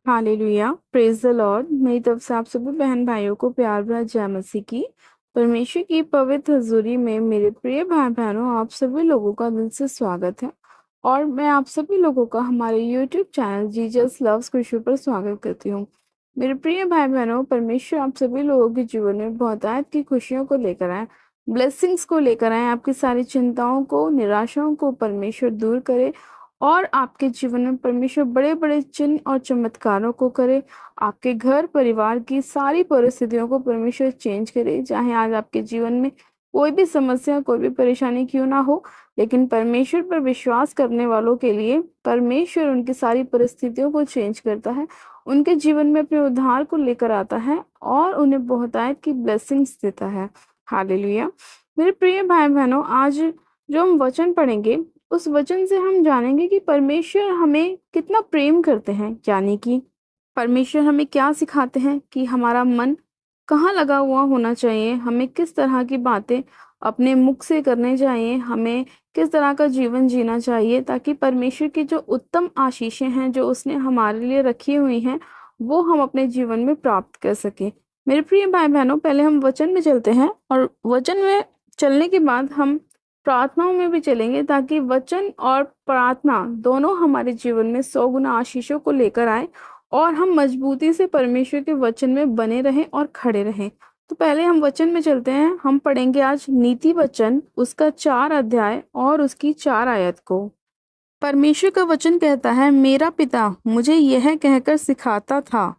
Hallelujah, praise the Lord. मेरी तरफ से आप सभी बहन भाइयों को प्यार भरा जय मसीह की। परमेश्वर की पवित्र हजूरी में मेरे प्रिय भाई बहनों, आप सभी लोगों का दिल से स्वागत है। और मैं आप सभी लोगों का हमारे YouTube channel Jesus loves Krishna पर स्वागत करती हूँ। मेरे प्रिय भाई बहनों, परमेश्वर आप सभी लोगों के जीवन में बहुतायत की खुशियों को लेकर आए, ब्लेसिंग्स को लेकर आए। आपकी सारी चिंताओं को, निराशाओं को परमेश्वर दूर करे और आपके जीवन में परमेश्वर बड़े बड़े चिन्ह और चमत्कारों को करे। आपके घर परिवार की सारी परिस्थितियों को परमेश्वर चेंज करे। चाहे आज आपके जीवन में कोई भी समस्या, कोई भी परेशानी क्यों ना हो, लेकिन परमेश्वर पर विश्वास करने वालों के लिए परमेश्वर उनकी सारी परिस्थितियों को चेंज करता है, उनके जीवन में अपने उद्धार को लेकर आता है और उन्हें बहुतायत की ब्लेसिंग्स देता है। हालेलुया। मेरे प्रिय भाई बहनों, आज जो हम वचन पढ़ेंगे उस वचन से हम जानेंगे कि परमेश्वर हमें कितना प्रेम करते हैं। यानी कि परमेश्वर हमें क्या सिखाते हैं कि हमारा मन कहाँ लगा हुआ होना चाहिए, हमें किस तरह की बातें अपने मुख से करने चाहिए, हमें किस तरह का जीवन जीना चाहिए, ताकि परमेश्वर की जो उत्तम आशीषें हैं जो उसने हमारे लिए रखी हुई हैं वो हम अपने जीवन में प्राप्त कर सकें। मेरे प्रिय भाई बहनों, पहले हम वचन में चलते हैं और वचन में चलने के बाद हम प्रार्थनाओं में भी चलेंगे, ताकि वचन और प्रार्थना दोनों हमारे जीवन में 100 गुना आशीषों को लेकर आए और हम मजबूती से परमेश्वर के वचन में बने रहें और खड़े रहें। तो पहले हम वचन में चलते हैं। हम पढ़ेंगे आज नीति वचन, उसका 4 अध्याय और उसकी 4 आयत को। परमेश्वर का वचन कहता है, मेरा पिता मुझे यह कहकर सिखाता था,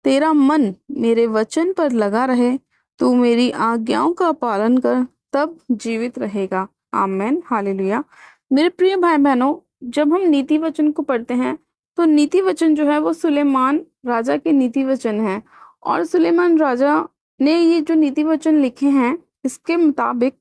तेरा मन मेरे वचन पर लगा रहे, तू मेरी आज्ञाओं का पालन कर, तब जीवित रहेगा। आमेन, हालेलुया। मेरे प्रिय भाई बहनों, जब हम नीति वचन को पढ़ते हैं तो नीति वचन जो है वो सुलेमान राजा के नीति वचन है। और सुलेमान राजा ने ये जो नीति वचन लिखे हैं, इसके मुताबिक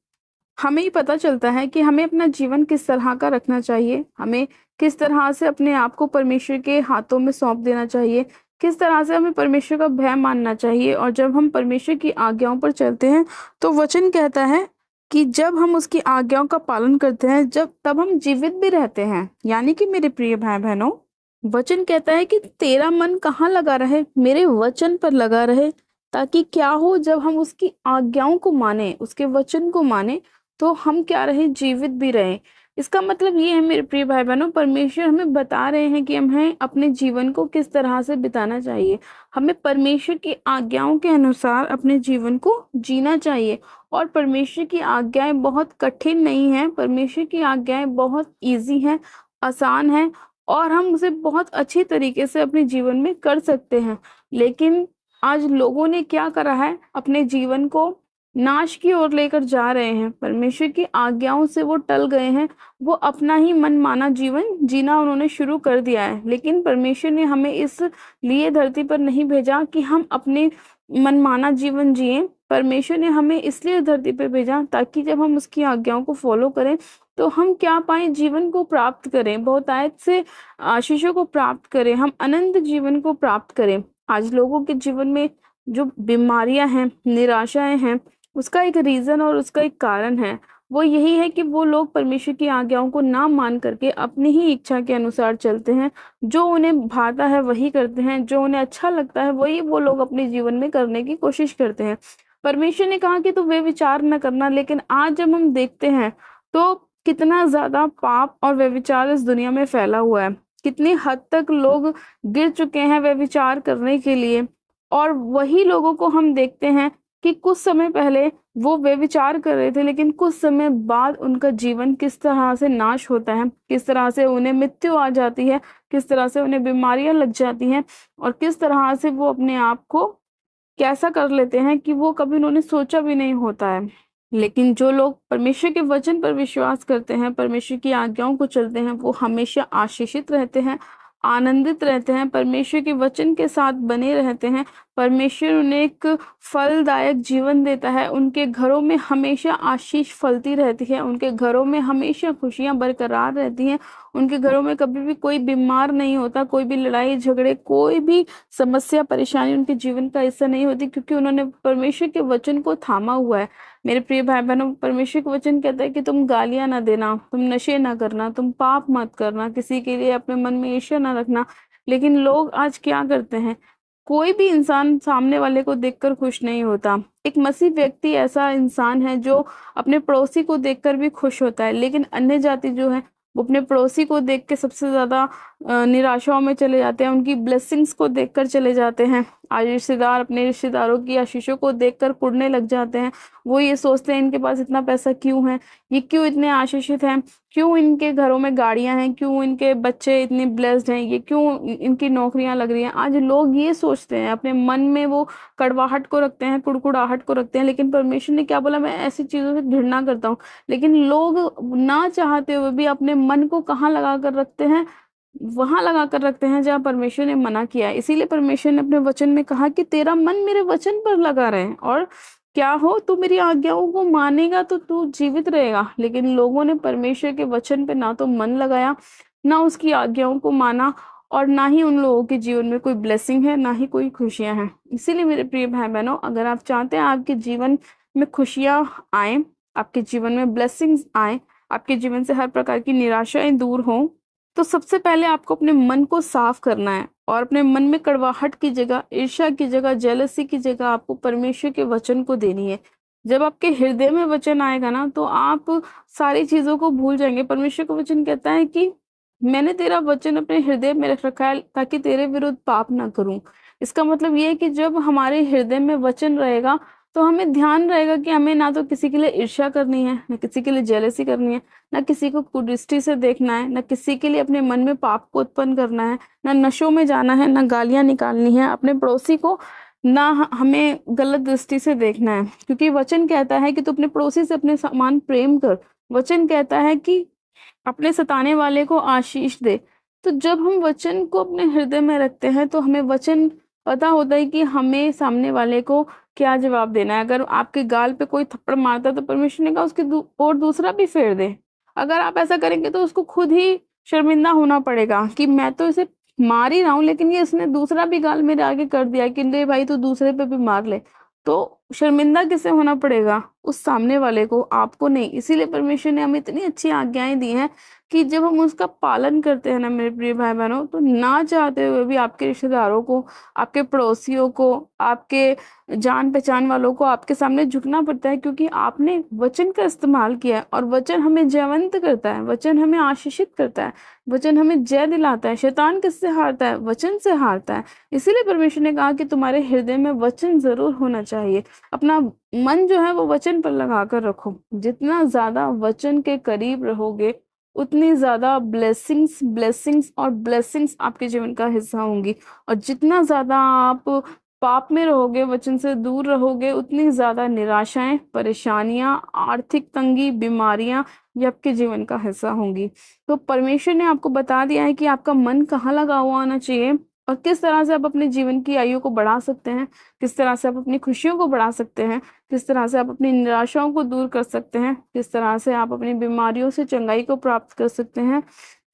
हमें ही पता चलता है कि हमें अपना जीवन किस तरह का रखना चाहिए, हमें किस तरह से अपने आप को परमेश्वर के हाथों में सौंप देना चाहिए, किस तरह से हमें परमेश्वर का भय मानना चाहिए। और जब हम परमेश्वर की आज्ञाओं पर चलते हैं तो वचन कहता है कि जब हम उसकी आज्ञाओं का पालन करते हैं, जब तब हम जीवित भी रहते हैं। यानी कि मेरे प्रिय भाई बहनों, वचन कहता है कि तेरा मन कहाँ लगा रहे, मेरे वचन पर लगा रहे, ताकि क्या हो, जब हम उसकी आज्ञाओं को माने, उसके वचन को माने, तो हम क्या रहे, जीवित भी रहे। इसका मतलब ये है मेरे प्रिय भाई बहनों, परमेश्वर हमें बता रहे हैं कि हमें अपने जीवन को किस तरह से बिताना चाहिए। हमें परमेश्वर की आज्ञाओं के अनुसार अपने जीवन को जीना चाहिए। और परमेश्वर की आज्ञाएं बहुत कठिन नहीं हैं, परमेश्वर की आज्ञाएं बहुत ईजी हैं, आसान हैं, और हम उसे बहुत अच्छी तरीके से अपने जीवन में कर सकते हैं। लेकिन आज लोगों ने क्या करा है, अपने जीवन को नाश की ओर लेकर जा रहे हैं। परमेश्वर की आज्ञाओं से वो टल गए हैं, वो अपना ही मनमाना जीवन जीना उन्होंने शुरू कर दिया है। लेकिन परमेश्वर ने हमें इस लिए धरती पर नहीं भेजा कि हम अपने मनमाना जीवन जिएं। परमेश्वर ने हमें इसलिए धरती पर भेजा ताकि जब हम उसकी आज्ञाओं को फॉलो करें तो हम क्या पाएं, जीवन को प्राप्त करें, बहुतायत से आशीषों को प्राप्त करें, हम अनंत जीवन को प्राप्त करें। आज लोगों के जीवन में जो बीमारियां हैं, निराशाएं हैं, उसका एक रीजन और उसका एक कारण है। वो यही है कि वो लोग परमेश्वर की आज्ञाओं को ना मान करके अपनी ही इच्छा के अनुसार चलते हैं। जो उन्हें भाता है वही करते हैं, जो उन्हें अच्छा लगता है वही वो लोग अपने जीवन में करने की कोशिश करते हैं। परमेश्वर ने कहा कि तू वे विचार न करना, लेकिन आज जब हम देखते हैं तो कितना ज्यादा पाप और व्यभिचार इस दुनिया में फैला हुआ है, कितनी हद तक लोग गिर चुके हैं व्यभिचार करने के लिए। और वही लोगों को हम देखते हैं कि कुछ समय पहले वो व्यभिचार कर रहे थे, लेकिन कुछ समय बाद उनका जीवन किस तरह से नाश होता है, किस तरह से उन्हें मृत्यु आ जाती है, किस तरह से उन्हें बीमारियां लग जाती हैं, और किस तरह से वो अपने आप को कैसा कर लेते हैं कि वो कभी उन्होंने सोचा भी नहीं होता है। लेकिन जो लोग परमेश्वर के वचन पर विश्वास करते हैं, परमेश्वर की आज्ञाओं को चलते हैं, वो हमेशा आशीषित रहते हैं, आनंदित रहते हैं, परमेश्वर के वचन के साथ बने रहते हैं। परमेश्वर उन्हें एक फलदायक जीवन देता है, उनके घरों में हमेशा आशीष फलती रहती है, उनके घरों में हमेशा खुशियां बरकरार रहती हैं, उनके घरों में कभी भी कोई बीमार नहीं होता, कोई भी लड़ाई झगड़े, कोई भी समस्या परेशानी उनके जीवन का हिस्सा नहीं होती, क्योंकि उन्होंने परमेश्वर के वचन को थामा हुआ है। मेरे प्रिय भाई बहनों, परमेश्वर का वचन कहता है कि तुम गालियां ना देना, तुम नशे ना करना, तुम पाप मत करना, किसी के लिए अपने मन में ईर्ष्या ना रखना। लेकिन लोग आज क्या करते हैं, कोई भी इंसान सामने वाले को देखकर खुश नहीं होता। एक मसीह व्यक्ति ऐसा इंसान है जो अपने पड़ोसी को देखकर भी खुश होता है, लेकिन अन्य जाति जो है वो अपने पड़ोसी को देख के सबसे ज्यादा निराशाओं में चले जाते हैं, उनकी ब्लेसिंग्स को देखकर चले जाते हैं। आज रिश्तेदार अपने रिश्तेदारों की आशीषों को देखकर कुढ़ने लग जाते हैं। वो ये सोचते हैं इनके पास इतना पैसा क्यों है, ये क्यों इतने आशीषित हैं, क्यों इनके घरों में गाड़ियां हैं, क्यों इनके बच्चे इतने ब्लेस्ड हैं, ये क्यों इनकी नौकरियां लग रही हैं। आज लोग ये सोचते हैं, अपने मन में वो कड़वाहट को रखते हैं, कुड़कुड़ाहट को रखते हैं। लेकिन परमेश्वर ने क्या बोला, मैं ऐसी चीजों से घृणा करता हूँ। लेकिन लोग ना चाहते हुए भी अपने मन को कहाँ लगा कर रखते हैं, वहां लगा कर रखते हैं जहाँ परमेश्वर ने मना किया है। इसीलिए परमेश्वर ने अपने वचन में कहा कि तेरा मन मेरे वचन पर लगा रहे, और क्या हो, तू मेरी आज्ञाओं को मानेगा तो तू जीवित रहेगा। लेकिन लोगों ने परमेश्वर के वचन पे ना तो मन लगाया, ना उसकी आज्ञाओं को माना, और ना ही उन लोगों के जीवन में कोई ब्लेसिंग है, ना ही कोई खुशियां हैं। इसीलिए मेरे प्रिय भाई बहनों, अगर आप चाहते हैं आपके जीवन में खुशियां आए, आपके जीवन में ब्लेसिंग्स आए, आपके जीवन से हर प्रकार की निराशाएं दूर हों, तो सबसे पहले आपको अपने मन को साफ करना है, और अपने मन में कड़वाहट की जगह, ईर्ष्या की जगह, जेलसी की जगह आपको परमेश्वर के वचन को देनी है। जब आपके हृदय में वचन आएगा ना, तो आप सारी चीजों को भूल जाएंगे। परमेश्वर का वचन कहता है कि मैंने तेरा वचन अपने हृदय में रख रखा है ताकि तेरे विरुद्ध पाप ना करूं। इसका मतलब ये है कि जब हमारे हृदय में वचन रहेगा, तो हमें ध्यान रहेगा कि हमें ना तो किसी के लिए ईर्ष्या करनी है, ना किसी के लिए जेलसी करनी है, ना किसी को कुदृष्टि से देखना है, ना किसी के लिए अपने मन में पाप को उत्पन्न करना है, ना नशों में जाना है, ना गालियां निकालनी है अपने पड़ोसी को, ना हमें गलत दृष्टि से देखना है। क्योंकि वचन कहता है कि तू अपने पड़ोसी से अपने समान प्रेम कर। वचन कहता है कि अपने सताने वाले को आशीष दे। तो जब हम वचन को अपने हृदय में रखते हैं, तो हमें वचन पता होता है कि हमें सामने वाले को क्या जवाब देना है। अगर आपके गाल पे कोई थप्पड़ मारता है, तो परमेश्वर ने कहा उसके और दूसरा भी फेर दे। अगर आप ऐसा करेंगे तो उसको खुद ही शर्मिंदा होना पड़ेगा कि मैं तो इसे मार ही रहा हूँ, लेकिन ये इसने दूसरा भी गाल मेरे आगे कर दिया कि ले भाई तू दूसरे पे भी मार ले। तो शर्मिंदा किसे होना पड़ेगा, उस सामने वाले को, आपको नहीं। इसीलिए परमेश्वर ने हमें इतनी अच्छी आज्ञाएं दी हैं कि जब हम उसका पालन करते हैं ना मेरे प्रिय भाई बहनों, तो ना चाहते हुए भी आपके रिश्तेदारों को, आपके पड़ोसियों को, आपके जान पहचान वालों को आपके सामने झुकना पड़ता है, क्योंकि आपने वचन का इस्तेमाल किया है। और वचन हमें जयवंत करता है, वचन हमें आशीषित करता है, वचन हमें जय दिलाता है। शैतान किससे हारता है, वचन से हारता है। इसीलिए परमेश्वर ने कहा कि तुम्हारे हृदय में वचन जरूर होना चाहिए। अपना मन जो है वो वचन पर लगा कर रखो। जितना ज्यादा वचन के करीब रहोगे, उतनी ज्यादा ब्लेसिंग्स ब्लेसिंग्स और ब्लेसिंग्स आपके जीवन का हिस्सा होंगी। और जितना ज्यादा आप पाप में रहोगे, वचन से दूर रहोगे, उतनी ज्यादा निराशाएं, परेशानियां, आर्थिक तंगी, बीमारियां ये आपके जीवन का हिस्सा होंगी। तो परमेश्वर ने आपको बता दिया है कि आपका मन कहाँ लगा हुआ होना चाहिए, और किस तरह से आप अपने जीवन की आयु को बढ़ा सकते हैं, किस तरह से आप अपनी खुशियों को बढ़ा सकते हैं, किस तरह से आप अपनी निराशाओं को दूर कर सकते हैं, किस तरह से आप अपनी बीमारियों से चंगाई को प्राप्त कर सकते हैं।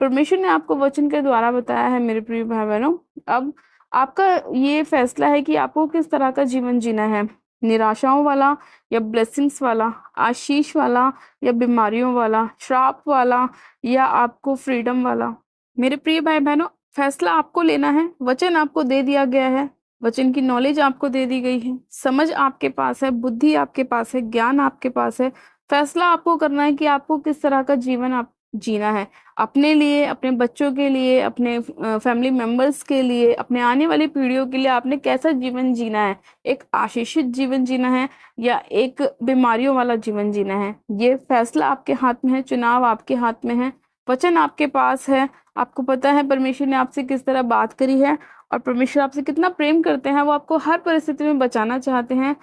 परमेश्वर ने आपको वचन के द्वारा बताया है मेरे प्रिय भाई बहनों। अब आपका ये फैसला है कि आपको किस तरह का जीवन जीना है, निराशाओं वाला या ब्लेसिंग्स वाला, आशीष वाला या बीमारियों वाला, श्राप वाला या आपको फ्रीडम वाला। मेरे प्रिय भाई बहनों, फैसला आपको लेना है। वचन आपको दे दिया गया है, वचन की नॉलेज आपको दे दी गई है, समझ आपके पास है, बुद्धि आपके पास है, ज्ञान आपके पास है। फैसला आपको करना है कि आपको किस तरह का जीवन आप जीना है, अपने लिए, अपने बच्चों के लिए, अपने फैमिली मेंबर्स के लिए, अपने आने वाली पीढ़ियों के लिए आपने कैसा जीवन जीना है। एक आशीषित जीवन जीना है या एक बीमारियों वाला जीवन जीना है, ये फैसला आपके हाथ में है, चुनाव आपके हाथ में है। वचन आपके पास है, आपको पता है परमेश्वर ने आपसे किस तरह बात करी है, और परमेश्वर आपसे कितना प्रेम करते हैं। वो आपको हर परिस्थिति में बचाना चाहते हैं।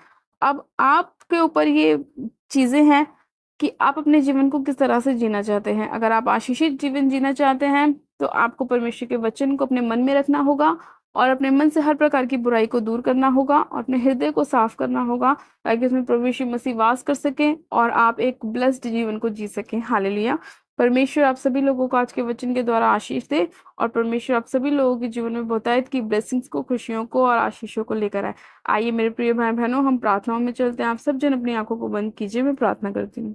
अब आपके ऊपर ये चीजें हैं कि आप अपने जीवन को किस तरह से जीना चाहते हैं। अगर आप आशीषित जीवन जीना चाहते हैं, तो आपको परमेश्वर के वचन को अपने मन में रखना होगा, और अपने मन से हर प्रकार की बुराई को दूर करना होगा, और अपने हृदय को साफ करना होगा, ताकि उसमें प्रभु यीशु मसीह वास कर सके और आप एक ब्लेस्ड जीवन को जी सकें। हालेलुया। परमेश्वर आप सभी लोगों को आज के वचन के द्वारा आशीष दे, और परमेश्वर आप सभी लोगों के जीवन में बहुतायत की ब्लेसिंग्स को, खुशियों को और आशीषों को लेकर आए। आइए मेरे प्रिय भाई बहनों, हम प्रार्थनाओं में चलते हैं। आप सब जन अपनी आंखों को बंद कीजिए, मैं प्रार्थना करती हूँ।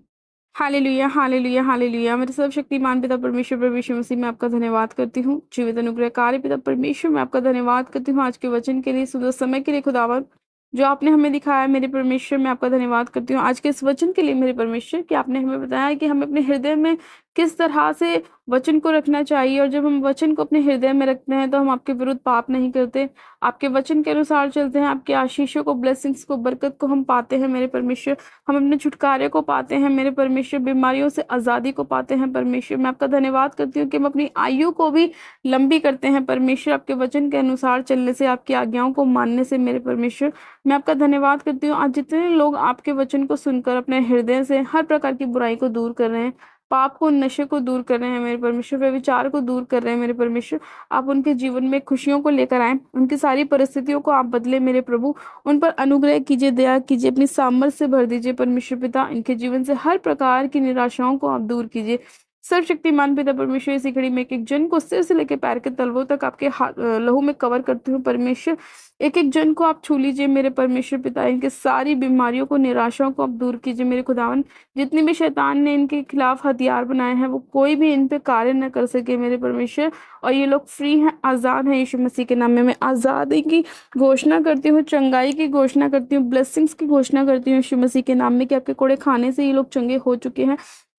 Hallelujah, hallelujah, hallelujah. मेरे सर्वशक्तिमान पिता परमेश्वर प्रभु यीशु मसीह में आपका धन्यवाद करती हूँ। जीवित अनुग्रहकारी पिता परमेश्वर मैं आपका धन्यवाद करती हूँ आज के वचन के लिए, सुंदर समय के लिए खुदावन जो आपने हमें दिखाया है। मेरे परमेश्वर मैं आपका धन्यवाद करती हूँ आज के इस वचन के लिए मेरे परमेश्वर कि आपने हमें बताया कि हमें अपने हृदय में किस तरह से वचन को रखना चाहिए, और जब हम वचन को अपने हृदय में रखते हैं तो हम आपके विरुद्ध पाप नहीं करते, आपके वचन के अनुसार चलते हैं, आपके आशीषों को, ब्लेसिंग्स को, बरकत को हम पाते हैं मेरे परमेश्वर। हम अपने छुटकारे को पाते हैं मेरे परमेश्वर, बीमारियों से आज़ादी को पाते हैं परमेश्वर। मैं आपका धन्यवाद करती हूँ कि हम अपनी आयु को भी लंबी करते हैं परमेश्वर, आपके वचन के अनुसार चलने से, आपकी आज्ञाओं को मानने से मेरे परमेश्वर। मैं आपका धन्यवाद करती हूँ आज जितने लोग आपके वचन को सुनकर अपने हृदय से हर प्रकार की बुराई को दूर कर रहे हैं, पाप को, नशे को दूर कर रहे हैं मेरे परमेश्वर, व्यभिचार को दूर कर रहे हैं मेरे परमेश्वर। आप उनके जीवन में खुशियों को लेकर आए, उनकी सारी परिस्थितियों को आप बदले मेरे प्रभु। उन पर अनुग्रह कीजिए, दया कीजिए, अपनी सामर्थ्य से भर दीजिए परमेश्वर पिता। इनके जीवन से हर प्रकार की निराशाओं को आप दूर कीजिए। सर्वशक्तिमान पिता परमेश्वर, इसी घड़ी में एक एक जन को सिर से लेकर पैर के तलवों तक आपके लहू में कवर करती हूँ परमेश्वर। एक एक जन को आप छू लीजिए मेरे परमेश्वर पिता, इनके सारी बीमारियों को, निराशाओं को आप दूर कीजिए मेरे खुदावन। जितनी भी शैतान ने इनके खिलाफ हथियार बनाए हैं वो कोई भी इन पे कार्य न कर सके मेरे परमेश्वर। और ये लोग फ्री हैं, आज़ाद हैं यीशु मसीह के नाम में। मैं आज़ादी की घोषणा करती हूँ, चंगाई की घोषणा करती हूँ, ब्लेसिंग्स की घोषणा करती हूँ यीशु मसीह के नाम में कि आपके कोड़े खाने से ये लोग चंगे हो चुके हैं,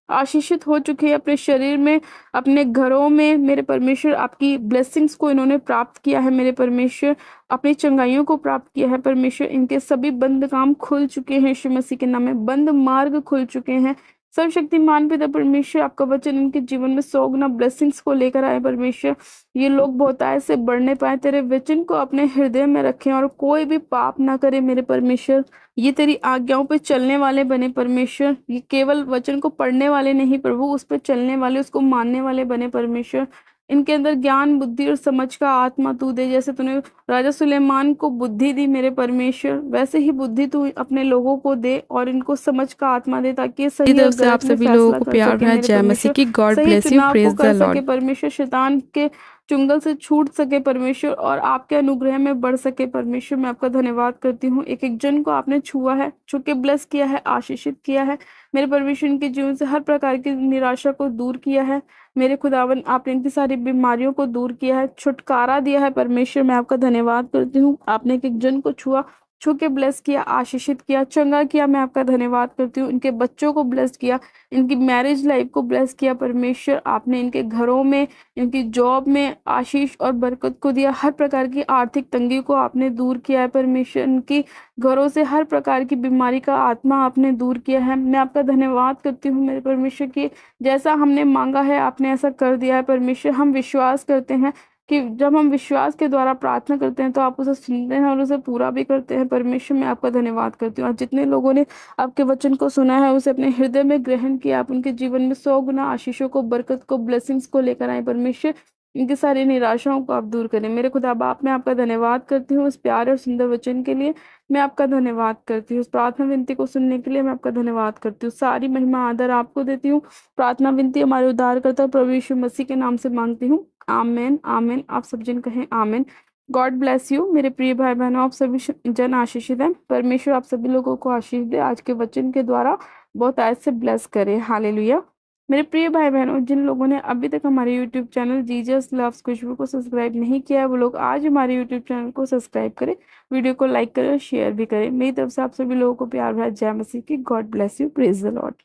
आशीषित हो चुके हैं अपने शरीर में, अपने घरों में मेरे परमेश्वर। आपकी ब्लेसिंग्स को इन्होंने प्राप्त किया है मेरे परमेश्वर, अपनी चंगाइयों को प्राप्त किया है परमेश्वर। इनके सभी बंद काम खुल चुके हैं यीशु मसीह के नाम में, बंद मार्ग खुल चुके हैं। सर्वशक्तिमान पिता परमेश्वर, आपका वचन इनके जीवन में 100 गुना ब्लेसिंग्स को लेकर आए परमेश्वर। ये लोग बहुतायत से बढ़ने पाए, तेरे वचन को अपने हृदय में रखें और कोई भी पाप ना करे मेरे परमेश्वर। ये तेरी आज्ञाओं पे चलने वाले बने परमेश्वर, ये केवल वचन को पढ़ने वाले नहीं प्रभु, उस पर चलने वाले, उसको मानने वाले बने परमेश्वर। इनके अंदर ज्ञान, बुद्धि और समझ का आत्मा तू दे, जैसे तूने राजा सुलेमान को बुद्धि दी मेरे परमेश्वर, वैसे ही बुद्धि तू अपने लोगों को दे और इनको समझ का आत्मा दे, ताकि ये सही और तरफ से आप गलत में सभी लोगों फैसला को कर प्यार सके भरा मेरे जय मसीह परमेश्वर। की। गॉड सही ब्लेस यू, चुनाव को प्रेज कर द सके लॉर्ड। परमेश्वर, शैतान के चुंगल से छूट सके परमेश्वर और आपके अनुग्रह में बढ़ सके परमेश्वर। मैं आपका धन्यवाद करती हूँ, एक एक जन को आपने छुआ है, छू के ब्लेस किया है, आशीषित किया है मेरे परमेश्वर। इनके जीवन से हर प्रकार की निराशा को दूर किया है मेरे खुदावन, आपने इनकी सारी बीमारियों को दूर किया है, छुटकारा दिया है परमेश्वर। मैं आपका धन्यवाद करती हूँ, आपने एक एक जन को छुआ, छू के ब्लेस किया, आशीषित किया, चंगा किया। मैं आपका धन्यवाद करती हूँ, इनके बच्चों को ब्लेस किया, इनकी मैरिज लाइफ को ब्लेस किया परमेश्वर। आपने इनके घरों में, इनकी जॉब में आशीष और बरकत को दिया, हर प्रकार की आर्थिक तंगी को आपने दूर किया है परमेश्वर। इनकी घरों से हर प्रकार की बीमारी का आत्मा आपने दूर किया है। मैं आपका धन्यवाद करती हूँ मेरे परमेश्वर की, जैसा हमने मांगा है आपने ऐसा कर दिया है परमेश्वर। हम विश्वास करते हैं कि जब हम विश्वास के द्वारा प्रार्थना करते हैं तो आप उसे सुनते हैं और उसे पूरा भी करते हैं परमेश्वर। मैं आपका धन्यवाद करती हूँ, और जितने लोगों ने आपके वचन को सुना है उसे अपने हृदय में ग्रहण किया, आप उनके जीवन में 100 गुना आशीषों को, बरकत को, ब्लेसिंग्स को लेकर आए परमेश्वर। इनकी सारी निराशाओं को आप दूर करें मेरे खुदा बाप। मैं आपका धन्यवाद करती हूँ इस प्यारे और सुंदर वचन के लिए। मैं आपका धन्यवाद करती हूँ, इस प्रार्थना विनती को सुनने के लिए मैं आपका धन्यवाद करती हूँ। सारी महिमा आदर आपको देती हूँ। प्रार्थना विनती हमारे उद्धारकर्ता प्रभु यीशु मसीह के नाम से मांगती हूँ, आमेन, आमेन। आप सब जन कहें आमेन। गॉड ब्लेस यू मेरे प्रिय भाई बहनों, आप सभी जन आशीषित हैं। परमेश्वर आप सभी लोगों को आशीष दे, आज के वचन के द्वारा बहुत आज से ब्लेस करे। हालेलुया। मेरे प्रिय भाई बहनों, जिन लोगों ने अभी तक हमारे यूट्यूब चैनल जीजस लव्स खुशबू को सब्सक्राइब नहीं किया है, वो लोग आज हमारे यूट्यूब चैनल को सब्सक्राइब करें, वीडियो को लाइक करें और शेयर भी करें। मेरी तरफ से आप सभी लोगों को प्यार भरा जय मसीह की। God bless you, praise the Lord.